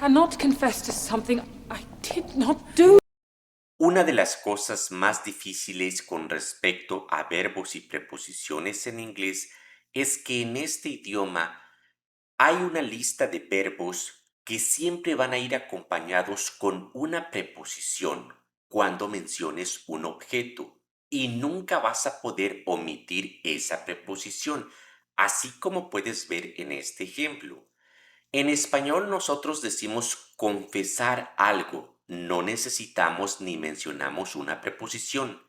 cannot confess to something I did not do. Una de las cosas más difíciles con respecto a verbos y preposiciones en inglés es que en este idioma hay una lista de verbos que siempre van a ir acompañados con una preposición cuando menciones un objeto y nunca vas a poder omitir esa preposición, así como puedes ver en este ejemplo. En español nosotros decimos confesar algo, no necesitamos ni mencionamos una preposición.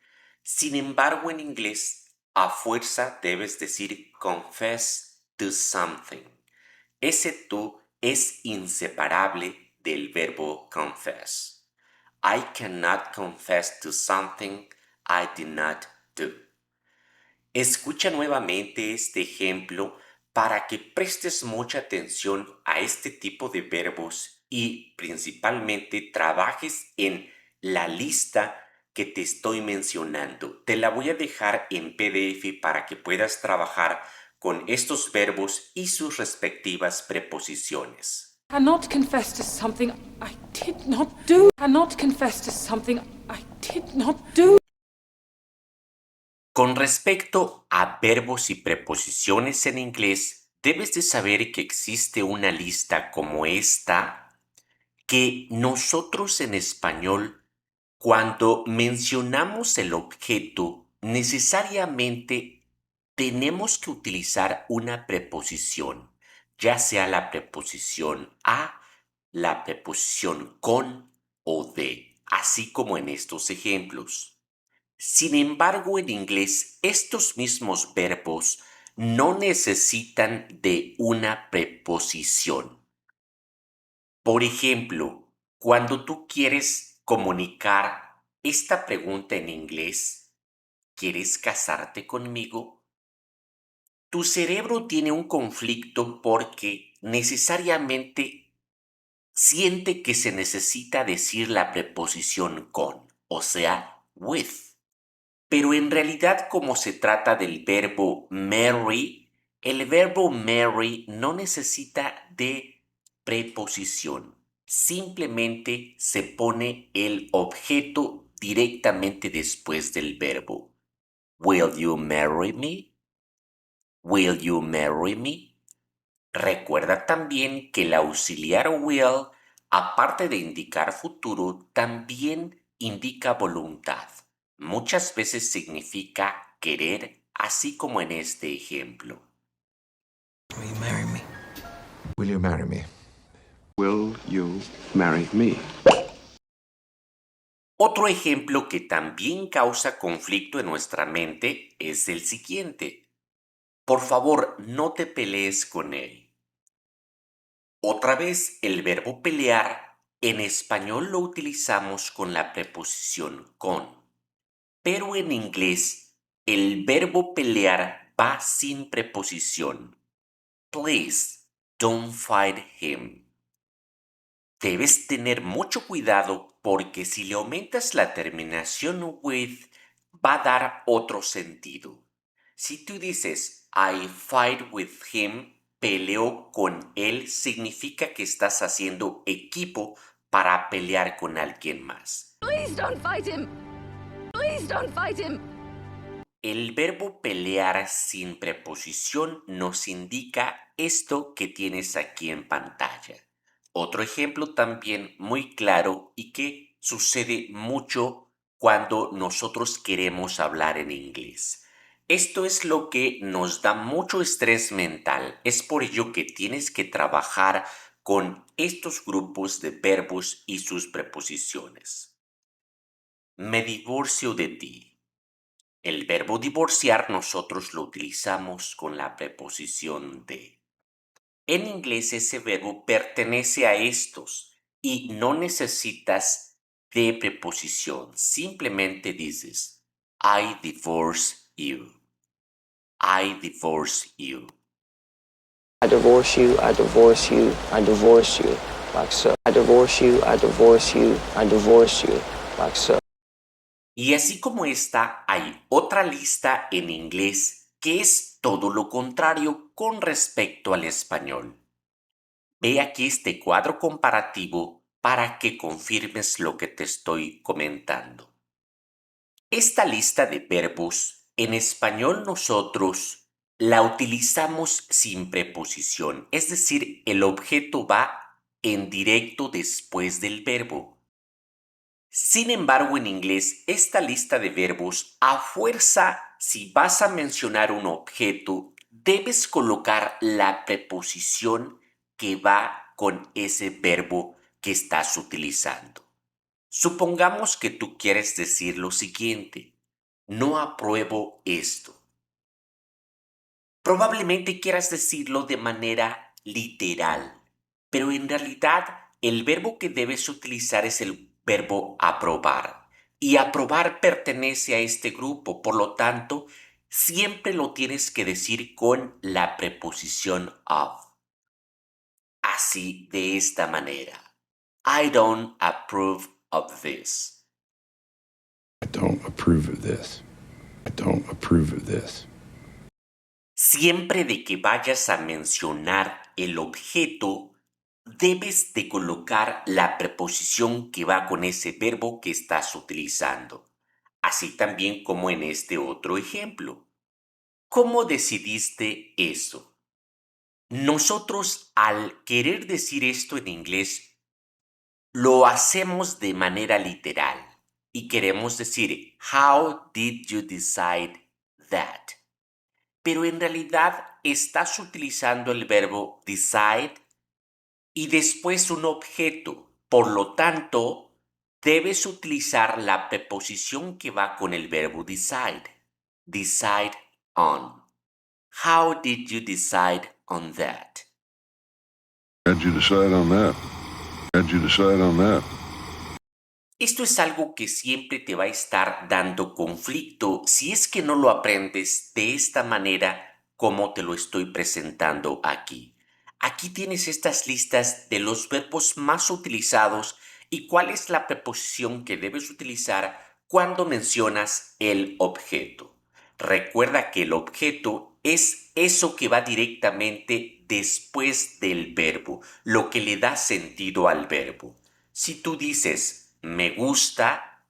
Sin embargo, en inglés, a fuerza debes decir confess to something. Ese to es inseparable del verbo confess. I cannot confess to something I did not do. Escucha nuevamente este ejemplo para que prestes mucha atención a este tipo de verbos y principalmente trabajes en la lista que te estoy mencionando. Te la voy a dejar en PDF para que puedas trabajar con estos verbos y sus respectivas preposiciones. Cannot confess to something I did not do. Cannot confess to something I did not do. Con respecto a verbos y preposiciones en inglés, debes de saber que existe una lista como esta que nosotros en español, cuando mencionamos el objeto, necesariamente tenemos que utilizar una preposición, ya sea la preposición a, la preposición con o de, así como en estos ejemplos. Sin embargo, en inglés, estos mismos verbos no necesitan de una preposición. Por ejemplo, cuando tú quieres comunicar esta pregunta en inglés, ¿quieres casarte conmigo? Tu cerebro tiene un conflicto porque necesariamente siente que se necesita decir la preposición con, o sea, with. Pero en realidad, como se trata del verbo marry, el verbo marry no necesita de preposición. Simplemente se pone el objeto directamente después del verbo. Will you marry me? Will you marry me? Recuerda también que el auxiliar will, aparte de indicar futuro, también indica voluntad. Muchas veces significa querer, así como en este ejemplo. Will you marry me? Will you marry me? Will you marry me? Otro ejemplo que también causa conflicto en nuestra mente es el siguiente. Por favor, no te pelees con él. Otra vez, el verbo pelear en español lo utilizamos con la preposición con, pero en inglés el verbo pelear va sin preposición. Please, don't fight him. Debes tener mucho cuidado porque si le aumentas la terminación with, va a dar otro sentido. Si tú dices I fight with him, peleo con él, significa que estás haciendo equipo para pelear con alguien más. Please don't fight him. Please don't fight him. El verbo pelear sin preposición nos indica esto que tienes aquí en pantalla. Otro ejemplo también muy claro y que sucede mucho cuando nosotros queremos hablar en inglés. Esto es lo que nos da mucho estrés mental. Es por ello que tienes que trabajar con estos grupos de verbos y sus preposiciones. Me divorcio de ti. El verbo divorciar nosotros lo utilizamos con la preposición de. En inglés ese verbo pertenece a estos y no necesitas de preposición. Simplemente dices, I divorce you. I divorce you. I divorce you, I divorce you, I divorce you, like so. I divorce you, I divorce you, I divorce you, like so. Y así como esta, hay otra lista en inglés que es todo lo contrario con respecto al español. Ve aquí este cuadro comparativo para que confirmes lo que te estoy comentando. Esta lista de verbos, en español nosotros la utilizamos sin preposición, es decir, el objeto va en directo después del verbo. Sin embargo, en inglés, esta lista de verbos, a fuerza, si vas a mencionar un objeto, debes colocar la preposición que va con ese verbo que estás utilizando. Supongamos que tú quieres decir lo siguiente: no apruebo esto. Probablemente quieras decirlo de manera literal, pero en realidad el verbo que debes utilizar es el verbo aprobar. Y aprobar pertenece a este grupo, por lo tanto, siempre lo tienes que decir con la preposición of. Así, de esta manera. I don't approve of this. I don't approve of this. I don't approve of this. Siempre de que vayas a mencionar el objeto, debes de colocar la preposición que va con ese verbo que estás utilizando, así también como en este otro ejemplo. ¿Cómo decidiste eso? Nosotros, al querer decir esto en inglés, lo hacemos de manera literal y queremos decir, "How did you decide that?" Pero en realidad estás utilizando el verbo decide y después un objeto. Por lo tanto, debes utilizar la preposición que va con el verbo decide. Decide on. How did you decide on that? How'd you decide on that? How'd you decide on that? Esto es algo que siempre te va a estar dando conflicto si es que no lo aprendes de esta manera como te lo estoy presentando aquí. Aquí tienes estas listas de los verbos más utilizados y cuál es la preposición que debes utilizar cuando mencionas el objeto. Recuerda que el objeto es eso que va directamente después del verbo, lo que le da sentido al verbo. Si tú dices me gusta,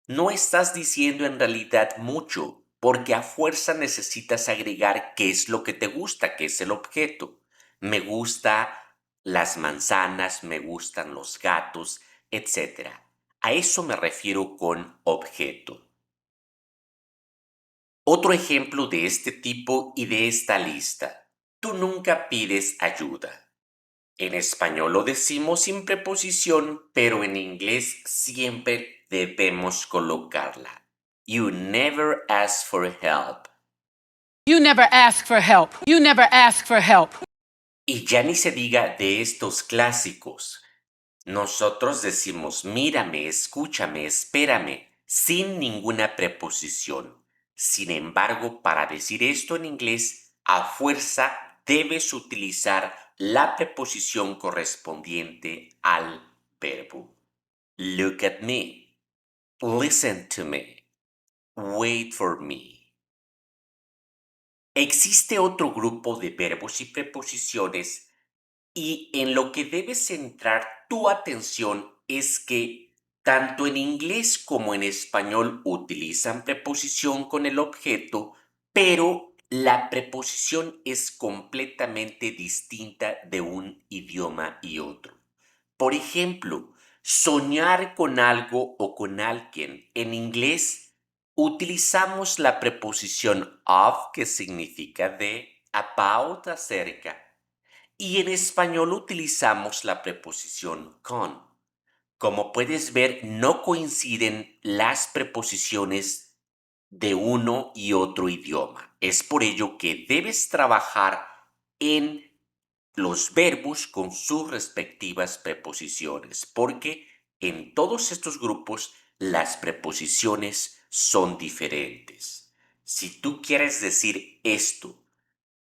no estás diciendo en realidad mucho, porque a fuerza necesitas agregar qué es lo que te gusta, qué es el objeto. Me gusta las manzanas, me gustan los gatos, etc. A eso me refiero con objeto. Otro ejemplo de este tipo y de esta lista. Tú nunca pides ayuda. En español lo decimos sin preposición, pero en inglés siempre debemos colocarla. You never ask for help. You never ask for help. You never ask for help. Y ya ni se diga de estos clásicos. Nosotros decimos mírame, escúchame, espérame, sin ninguna preposición. Sin embargo, para decir esto en inglés, a fuerza debes utilizar la preposición correspondiente al verbo. Look at me. Listen to me. Wait for me. Existe otro grupo de verbos y preposiciones y en lo que debes centrar tu atención es que tanto en inglés como en español utilizan preposición con el objeto, pero la preposición es completamente distinta de un idioma y otro. Por ejemplo, soñar con algo o con alguien. En inglés utilizamos la preposición of, que significa de, about, acerca. Y en español utilizamos la preposición con. Como puedes ver, no coinciden las preposiciones de uno y otro idioma. Es por ello que debes trabajar en los verbos con sus respectivas preposiciones, porque en todos estos grupos las preposiciones son diferentes. Si tú quieres decir esto,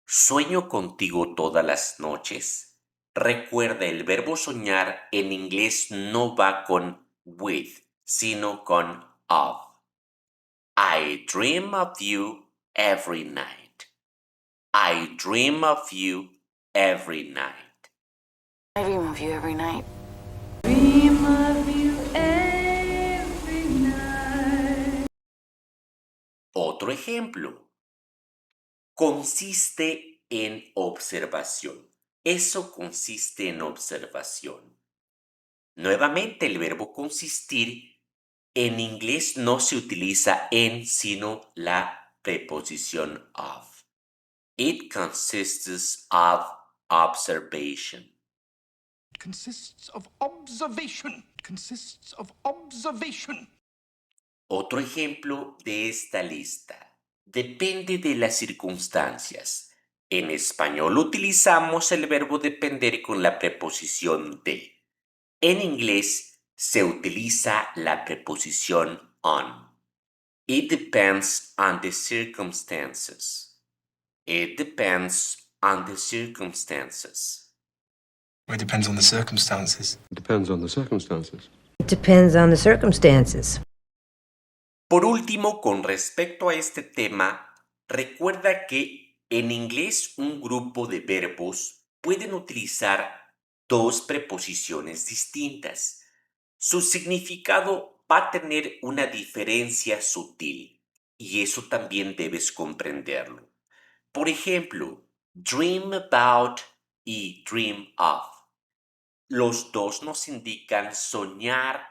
sueño contigo todas las noches. Recuerda, el verbo soñar en inglés no va con with, sino con of. I dream of you every night. I dream of you every night. I dream of you every night. Otro ejemplo. Consiste en observación. Eso consiste en observación. Nuevamente, el verbo consistir en inglés no se utiliza en, sino la preposición of. It consists of observation. Consists of observation. Consists of observation. Otro ejemplo de esta lista. Depende de las circunstancias. En español utilizamos el verbo depender con la preposición de. En inglés se utiliza la preposición on. It depends on the circumstances. It depends on the circumstances. Well, it depends on the circumstances. It depends on the circumstances. It depends on the circumstances. Por último, con respecto a este tema, recuerda que en inglés un grupo de verbos pueden utilizar dos preposiciones distintas. Su significado va a tener una diferencia sutil y eso también debes comprenderlo. Por ejemplo, dream about y dream of. Los dos nos indican soñar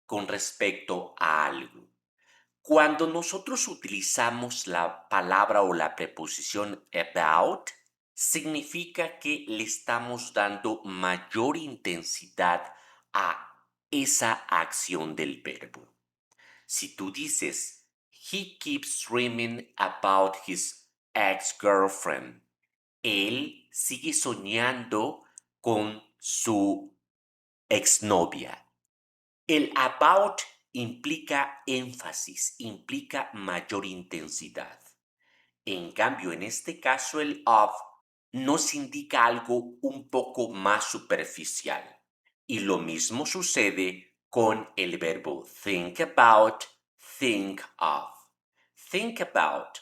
con respecto a algo. Cuando nosotros utilizamos la palabra o la preposición about, significa que le estamos dando mayor intensidad a esa acción del verbo. Si tú dices, he keeps dreaming about his ex-girlfriend, él sigue soñando con su exnovia. El about implica énfasis, implica mayor intensidad. En cambio, en este caso, el of nos indica algo un poco más superficial. Y lo mismo sucede con el verbo think about, think of. Think about.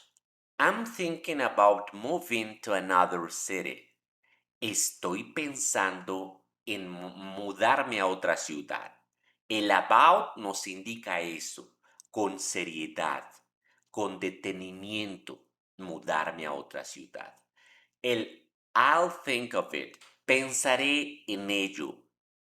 I'm thinking about moving to another city. Estoy pensando en mudarme a otra ciudad. El about nos indica eso, con seriedad, con detenimiento, mudarme a otra ciudad. El I'll think of it, pensaré en ello,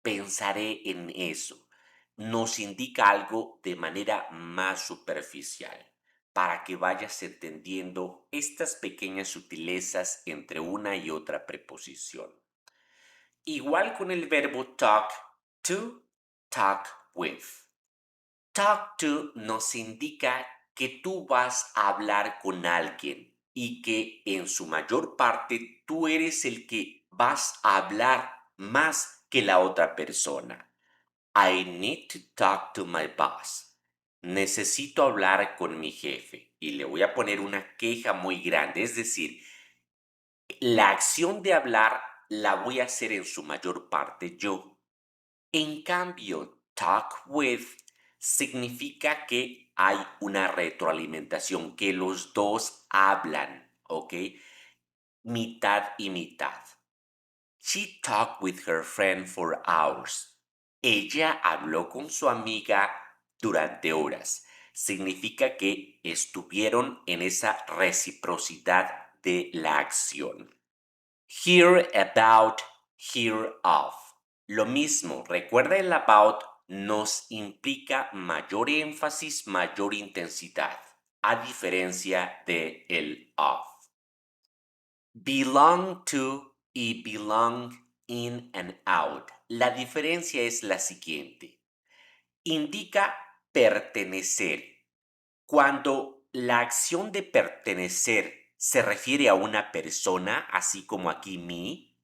pensaré en eso, nos indica algo de manera más superficial, para que vayas entendiendo estas pequeñas sutilezas entre una y otra preposición. Igual con el verbo talk to, talk with. Talk to nos indica que tú vas a hablar con alguien y que en su mayor parte tú eres el que vas a hablar más que la otra persona. I need to talk to my boss. Necesito hablar con mi jefe y le voy a poner una queja muy grande, es decir, la acción de hablar la voy a hacer en su mayor parte yo. En cambio, talk with significa que hay una retroalimentación, que los dos hablan, ¿ok? Mitad y mitad. She talked with her friend for hours. Ella habló con su amiga durante horas. Significa que estuvieron en esa reciprocidad de la acción. Hear about, hear of. Lo mismo, recuerda el about nos implica mayor énfasis, mayor intensidad, a diferencia de el of. Belong to y belong in and out. La diferencia es la siguiente. Indica pertenecer. Cuando la acción de pertenecer se refiere a una persona, así como aquí me,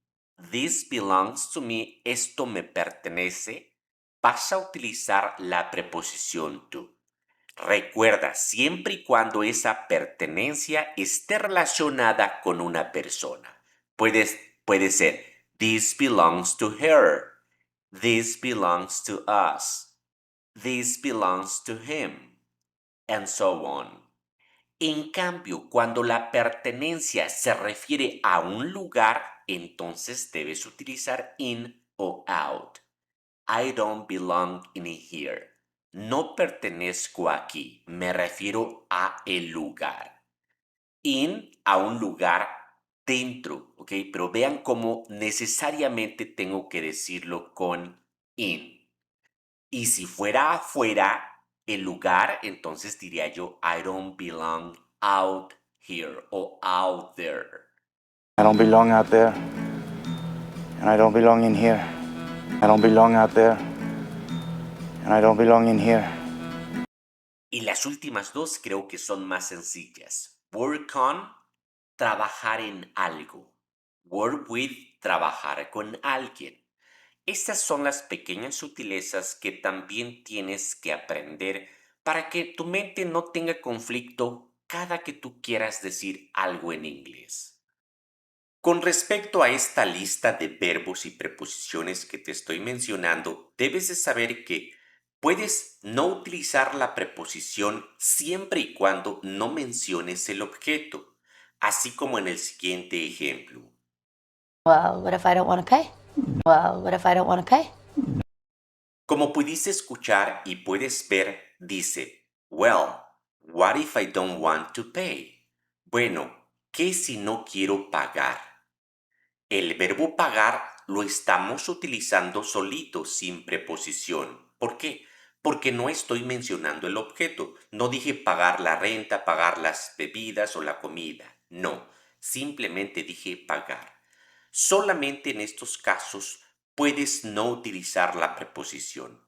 this belongs to me, esto me pertenece, vas a utilizar la preposición to. Recuerda, siempre y cuando esa pertenencia esté relacionada con una persona. Puede ser, this belongs to her, this belongs to us, this belongs to him, and so on. En cambio, cuando la pertenencia se refiere a un lugar, entonces debes utilizar in o out. I don't belong in here. No pertenezco aquí. Me refiero a el lugar. In, a un lugar dentro, ¿ok? Pero vean cómo necesariamente tengo que decirlo con in. Y si fuera afuera el lugar, entonces diría yo I don't belong out here o out there. I don't belong out there. And I don't belong in here. I don't belong out there. And I don't belong in here. Y las últimas dos creo que son más sencillas. Work on, trabajar en algo. Work with, trabajar con alguien. Estas son las pequeñas sutilezas que también tienes que aprender para que tu mente no tenga conflicto cada que tú quieras decir algo en inglés. Con respecto a esta lista de verbos y preposiciones que te estoy mencionando, debes de saber que puedes no utilizar la preposición siempre y cuando no menciones el objeto, así como en el siguiente ejemplo. Well, what if I don't want to pay? Well, what if I don't want to pay? Como pudiste escuchar y puedes ver, dice, well, what if I don't want to pay? Bueno, ¿qué si no quiero pagar? El verbo pagar lo estamos utilizando solito, sin preposición. ¿Por qué? Porque no estoy mencionando el objeto. No dije pagar la renta, pagar las bebidas o la comida. No, simplemente dije pagar. Solamente en estos casos puedes no utilizar la preposición.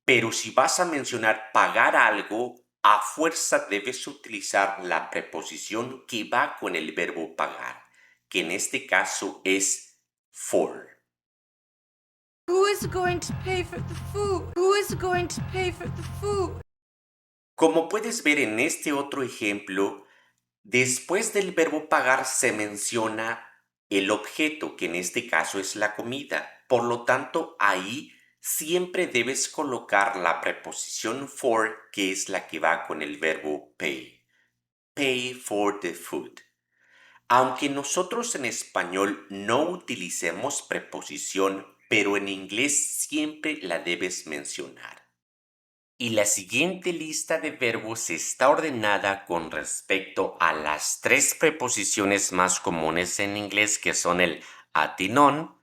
Pero si vas a mencionar pagar algo, a fuerza debes utilizar la preposición que va con el verbo pagar, que en este caso es for. Who is going to pay for the food? Who is going to pay for the food? Como puedes ver en este otro ejemplo, después del verbo pagar se menciona el objeto, que en este caso es la comida. Por lo tanto, ahí siempre debes colocar la preposición for, que es la que va con el verbo pay. Pay for the food. Aunque nosotros en español no utilicemos preposición, pero en inglés siempre la debes mencionar. Y la siguiente lista de verbos está ordenada con respecto a las tres preposiciones más comunes en inglés, que son el at y non.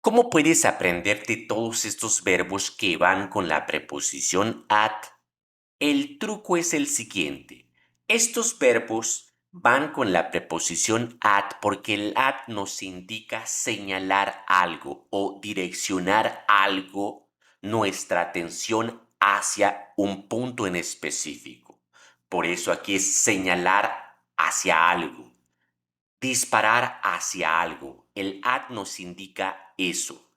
¿Cómo puedes aprenderte todos estos verbos que van con la preposición at? El truco es el siguiente. Estos verbos van con la preposición at porque el at nos indica señalar algo o direccionar algo, nuestra atención hacia un punto en específico. Por eso aquí es señalar hacia algo, disparar hacia algo. El at nos indica eso.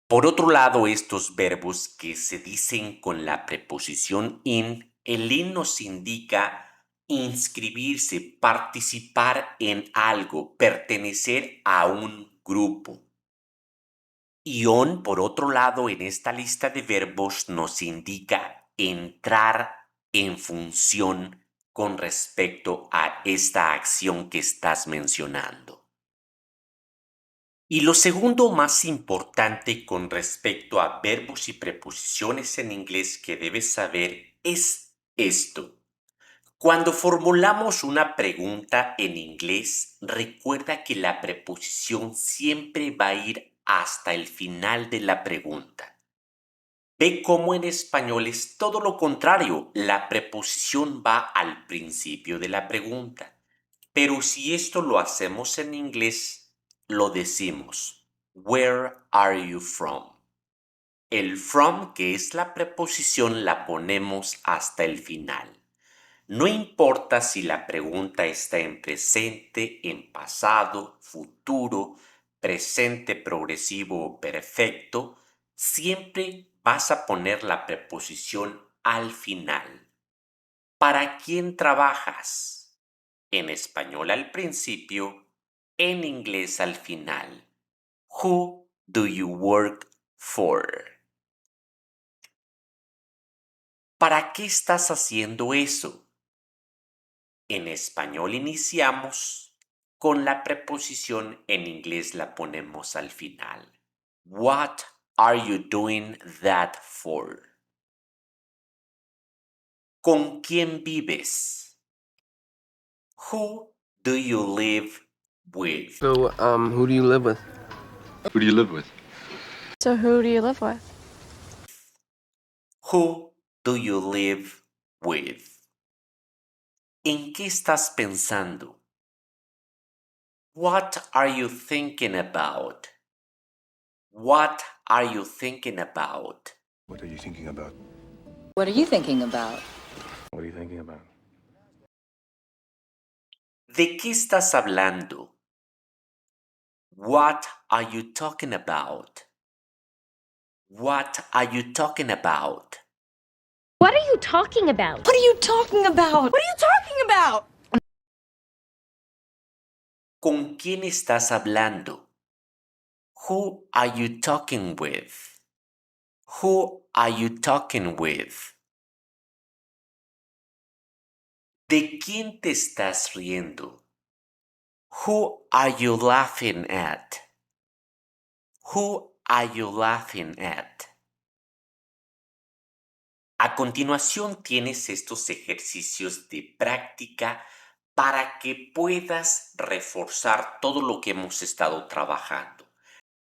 Por otro lado, estos verbos que se dicen con la preposición in, el in nos indica inscribirse, participar en algo, pertenecer a un grupo. Y on, por otro lado, en esta lista de verbos nos indica entrar en función con respecto a esta acción que estás mencionando. Y lo segundo más importante con respecto a verbos y preposiciones en inglés que debes saber es esto. Cuando formulamos una pregunta en inglés, recuerda que la preposición siempre va a ir hasta el final de la pregunta. Ve cómo en español es todo lo contrario, la preposición va al principio de la pregunta. Pero si esto lo hacemos en inglés, lo decimos, where are you from? El from, que es la preposición, la ponemos hasta el final. No importa si la pregunta está en presente, en pasado, futuro, presente progresivo o perfecto, siempre vas a poner la preposición al final. ¿Para quién trabajas? En español al principio, en inglés al final. Who do you work for? ¿Para qué estás haciendo eso? En español iniciamos con la preposición, en inglés la ponemos al final. What are you doing that for? ¿Con quién vives? Who do you live with? So, who do you live with? Who do you live with? So who do you live with? Who do you live with? ¿En qué estás pensando? What are you thinking about? What are you thinking about? What are you thinking about? What are you thinking about? What are you thinking about? ¿De qué estás hablando? What are you talking about? What are you talking about? What are you talking about? What are you talking about? What are you talking about? ¿Con quién estás hablando? Who are you talking with? Who are you talking with? ¿De quién te estás riendo? Who are you laughing at? Who are you laughing at? A continuación tienes estos ejercicios de práctica para que puedas reforzar todo lo que hemos estado trabajando.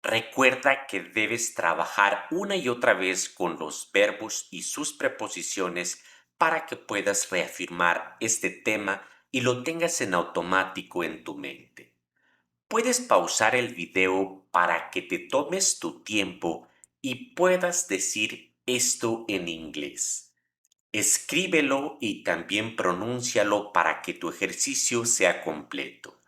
Recuerda que debes trabajar una y otra vez con los verbos y sus preposiciones para que puedas reafirmar este tema y lo tengas en automático en tu mente. Puedes pausar el video para que te tomes tu tiempo y puedas decir esto en inglés. Escríbelo y también pronúncialo para que tu ejercicio sea completo.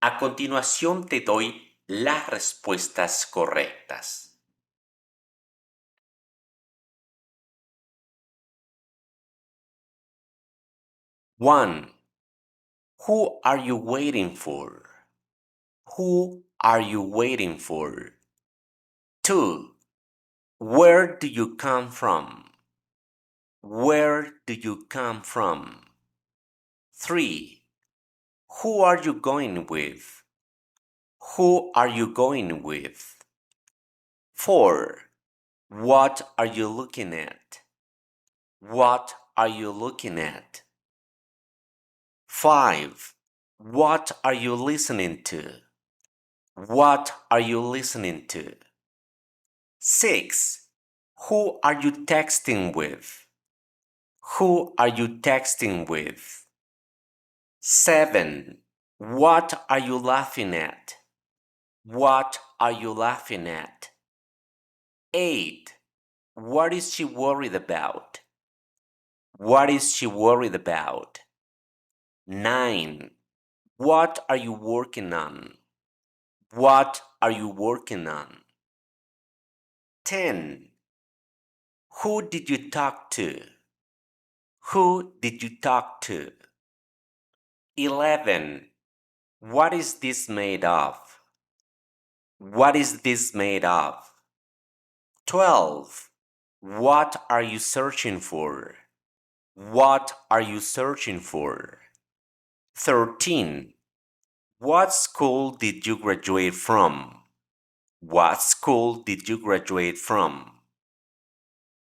A continuación te doy las respuestas correctas. 1. Who are you waiting for? Who are you waiting for? 2. Where do you come from? Where do you come from? 3. Who are you going with? Who are you going with? 4. What are you looking at? What are you looking at? 5. What are you listening to? What are you listening to? 6. Who are you texting with? Who are you texting with? 7. What are you laughing at? What are you laughing at? 8. What is she worried about? What is she worried about? 9. What are you working on? What are you working on? 10. Who did you talk to? Who did you talk to? 11. What is this made of? What is this made of? 12. What are you searching for? What are you searching for? 13. What school did you graduate from? What school did you graduate from?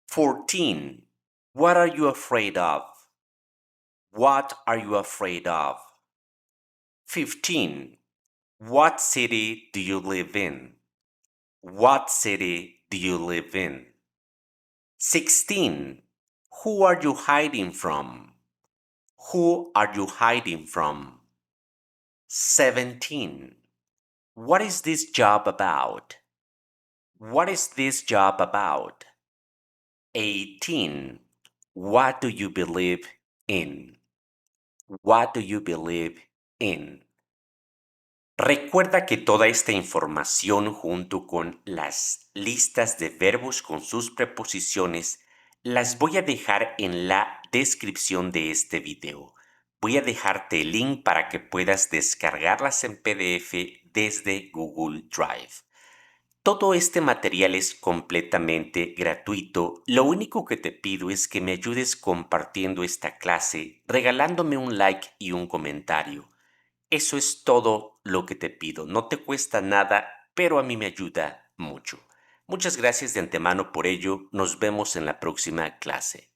14. What are you afraid of? What are you afraid of? 15. What city do you live in? What city do you live in? 16. Who are you hiding from? Who are you hiding from? 17. What is this job about? What is this job about? 18. What do you believe in? What do you believe in? Recuerda que toda esta información junto con las listas de verbos con sus preposiciones las voy a dejar en la descripción de este video. Voy a dejarte el link para que puedas descargarlas en PDF desde Google Drive. Todo este material es completamente gratuito. Lo único que te pido es que me ayudes compartiendo esta clase, regalándome un like y un comentario. Eso es todo lo que te pido. No te cuesta nada, pero a mí me ayuda mucho. Muchas gracias de antemano por ello. Nos vemos en la próxima clase.